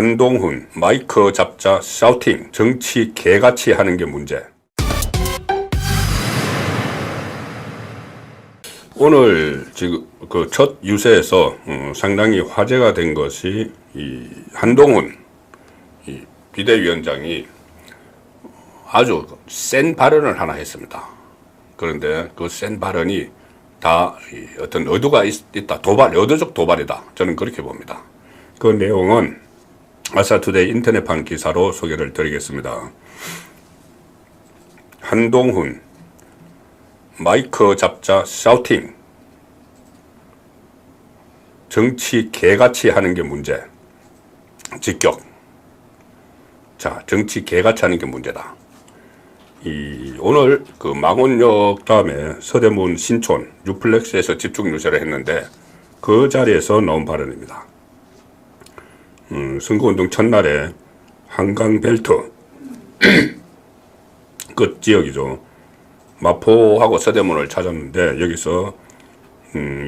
한동훈 마이크 잡자 샤우팅 정치 개같이 하는 게 문제. 오늘 지금 그 첫 유세에서 상당히 화제가 된 것이 이 한동훈 이 비대위원장이 아주 센 발언을 하나 했습니다. 그런데 그 센 발언이 다 어떤 의도가 있다. 의도적 도발이다. 저는 그렇게 봅니다. 그 내용은 아사투데이 인터넷판 기사로 소개를 드리겠습니다. 한동훈 마이크 잡자 샤우팅 정치 개같이 하는 게 문제. 직격. 자, 정치 개같이 하는 게 문제다. 오늘 그 망원역 다음에 서대문 신촌 유플렉스에서 집중 유세를 했는데 그 자리에서 나온 발언입니다. 선거운동 첫날에 한강벨트 그 지역이죠. 마포하고 서대문을 찾았는데 여기서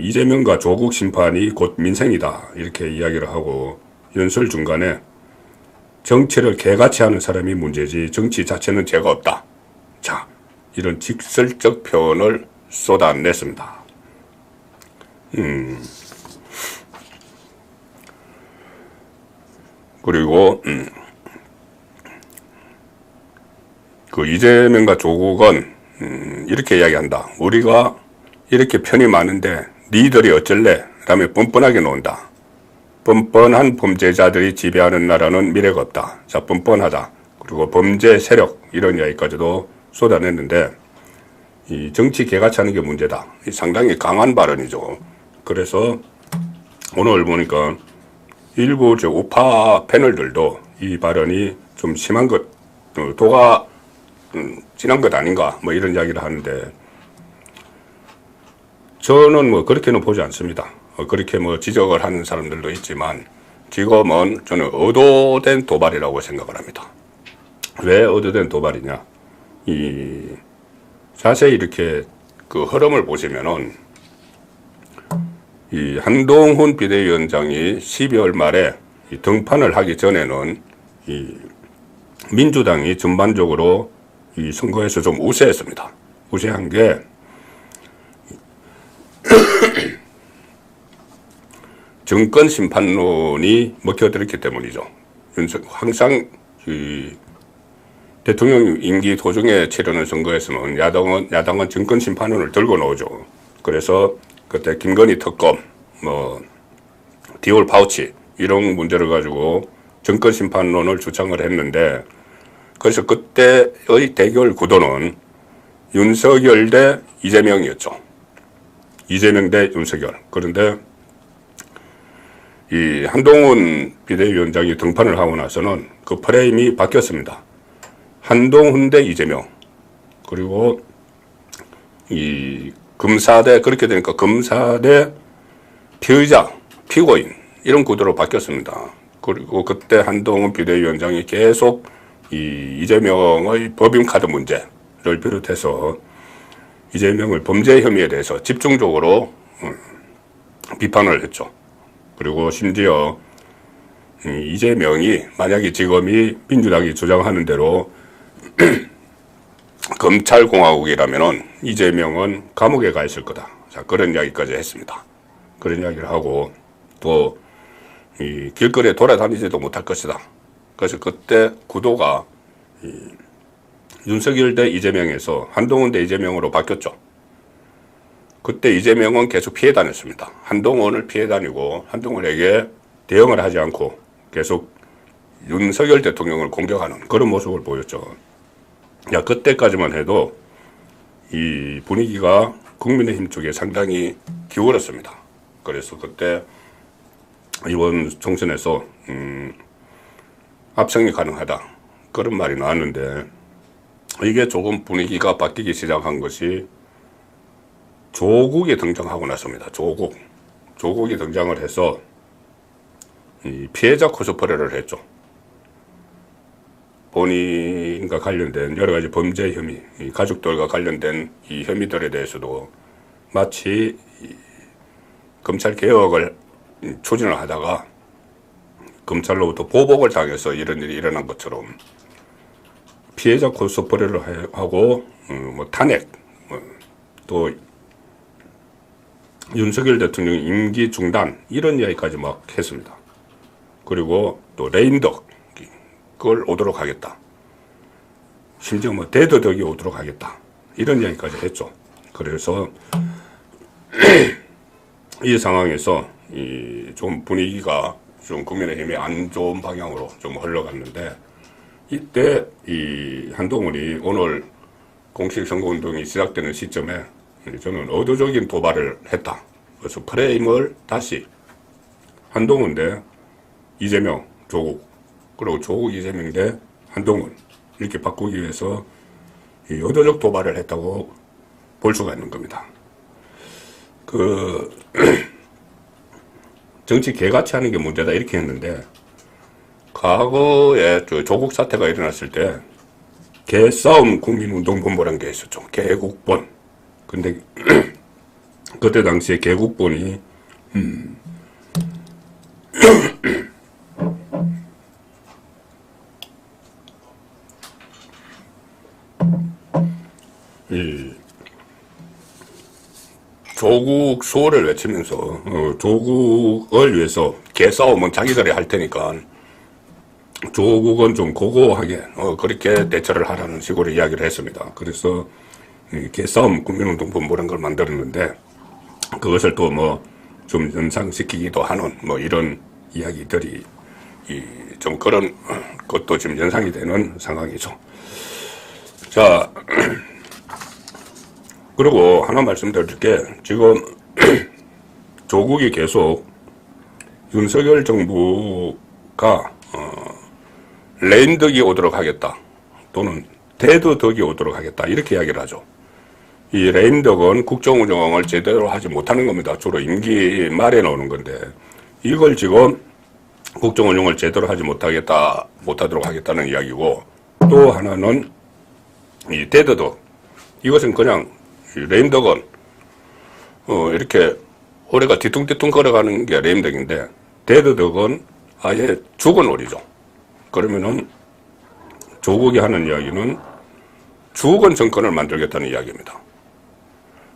이재명과 조국 심판이 곧 민생이다 이렇게 이야기를 하고 연설 중간에 정치를 개같이 하는 사람이 문제지 정치 자체는 죄가 없다. 자, 이런 직설적 표현을 쏟아냈습니다. 그리고 그 이재명과 조국은 이렇게 이야기한다. 우리가 이렇게 편이 많은데 니들이 어쩔래? 라며 뻔뻔하게 놓은다. 뻔뻔한 범죄자들이 지배하는 나라는 미래가 없다. 자, 뻔뻔하다. 그리고 범죄 세력 이런 이야기까지도 쏟아냈는데 이 정치 개같이 하는 게 문제다. 상당히 강한 발언이죠. 그래서 오늘 보니까 일부 우파 패널들도 이 발언이 좀 심한 것, 도가 진한 것 아닌가 뭐 이런 이야기를 하는데 저는 뭐 그렇게는 보지 않습니다. 그렇게 뭐 지적을 하는 사람들도 있지만 지금은 저는 의도된 도발이라고 생각을 합니다. 왜 의도된 도발이냐? 자세히 이렇게 그 흐름을 보시면은 이 한동훈 비대위원장이 12월 말에 등판을 하기 전에는 이 민주당이 전반적으로 이 선거에서 좀 우세했습니다. 우세한 게 정권 심판론이 먹혀들었기 때문이죠. 항상 대통령 임기 도중에 치르는 선거에서는 야당은 정권 심판론을 들고 나오죠. 그래서 그때 김건희 특검, 디올 파우치 이런 문제를 가지고 정권 심판론을 주장을 했는데 그래서 그때의 대결 구도는 윤석열 대 이재명이었죠. 이재명 대 윤석열. 그런데 이 한동훈 비대위원장이 등판을 하고 나서는 그 프레임이 바뀌었습니다. 한동훈 대 이재명. 그리고 이 검사 대 그렇게 되니까 검사 대 피의자, 피고인 이런 구도로 바뀌었습니다. 그리고 그때 한동훈 비대위원장이 계속 이 이재명의 법인카드 문제를 비롯해서 이재명을 범죄 혐의에 대해서 집중적으로 비판을 했죠. 그리고 심지어 이재명이 만약에 지금이 민주당이 주장하는 대로 검찰공화국이라면은 이재명은 감옥에 가 있을 거다. 자, 그런 이야기까지 했습니다. 그런 이야기를 하고 또 이 길거리에 돌아다니지도 못할 것이다. 그래서 그때 구도가 윤석열 대 이재명에서 한동훈 대 이재명으로 바뀌었죠. 그때 이재명은 계속 피해 다녔습니다. 한동훈을 피해 다니고 한동훈에게 대응을 하지 않고 계속 윤석열 대통령을 공격하는 그런 모습을 보였죠. 야, 그때까지만 해도 이 분위기가 국민의힘 쪽에 상당히 기울었습니다. 그래서 그때 이번 총선에서 압승이 가능하다 그런 말이 나왔는데 이게 조금 분위기가 바뀌기 시작한 것이 조국이 등장하고 났습니다. 조국이 등장을 해서 이 피해자 코스프레를 했죠. 본인과 관련된 여러 가지 범죄 혐의, 가족들과 관련된 이 혐의들에 대해서도 마치 검찰 개혁을 추진을 하다가 검찰로부터 보복을 당해서 이런 일이 일어난 것처럼 피해자 코스프레를 하고 뭐 탄핵, 또 윤석열 대통령 임기 중단 이런 이야기까지 막 했습니다. 그리고 또 레임덕 그걸 오도록 하겠다. 심지어 뭐 대더덕이 오도록 하겠다. 이런 이야기까지 했죠. 그래서 이 상황에서 좀 분위기가 좀 국민의힘이 안 좋은 방향으로 좀 흘러갔는데, 이때 이 한동훈이 오늘 공식 선거운동이 시작되는 시점에 저는 의도적인 도발을 했다. 그래서 프레임을 다시 한동훈 대 이재명, 조국, 그리고 조국, 이재명 대 한동훈 이렇게 바꾸기 위해서 이 의도적 도발을 했다고 볼 수가 있는 겁니다. 정치 개같이 하는 게 문제다 이렇게 했는데, 과거에 조국 사태가 일어났을 때 개싸움 국민운동본부라는 게 있었죠. 개국본. 근데 그때 당시에 개국본이 조국 수호를 외치면서 조국을 위해서 개싸움은 자기들이 할 테니까 조국은 좀 고고하게 그렇게 대처를 하라는 식으로 이야기를 했습니다. 그래서 개싸움 국민운동본부라는 걸 만들었는데, 그것을 또 뭐 좀 연상시키기도 하는 뭐 이런 이야기들이 좀 그런 것도 지금 연상이 되는 상황이죠. 자, 그리고 하나 말씀드릴게. 지금 조국이 계속 윤석열 정부가 레임덕이 오도록 하겠다, 또는 대더덕이 오도록 하겠다, 이렇게 이야기를 하죠. 이 레임덕은 국정운영을 제대로 하지 못하는 겁니다. 주로 임기 말에 나오는 건데, 이걸 지금 국정운영을 제대로 하지 못하도록 하겠다는 이야기고, 또 하나는 이 대더덕, 이것은 그냥 레임덕은 이렇게 올해가 뒤뚱뒤뚱 걸어가는 게 레임덕인데, 대더덕은 아예 죽은 오리죠. 그러면은 조국이 하는 이야기는 죽은 정권을 만들겠다는 이야기입니다.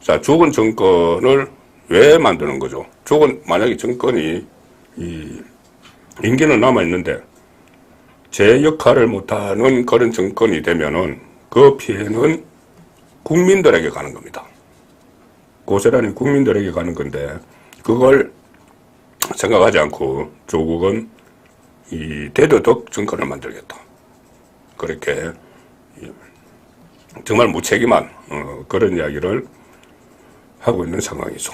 자, 죽은 정권을 왜 만드는 거죠? 만약에 정권이 임기는 남아있는데 제 역할을 못하는 그런 정권이 되면은 그 피해는 국민들에게 가는 겁니다. 고스란히 국민들에게 가는 건데, 그걸 생각하지 않고 조국은 이 대더덕 정권을 만들겠다, 그렇게 정말 무책임한 그런 이야기를 하고 있는 상황이죠.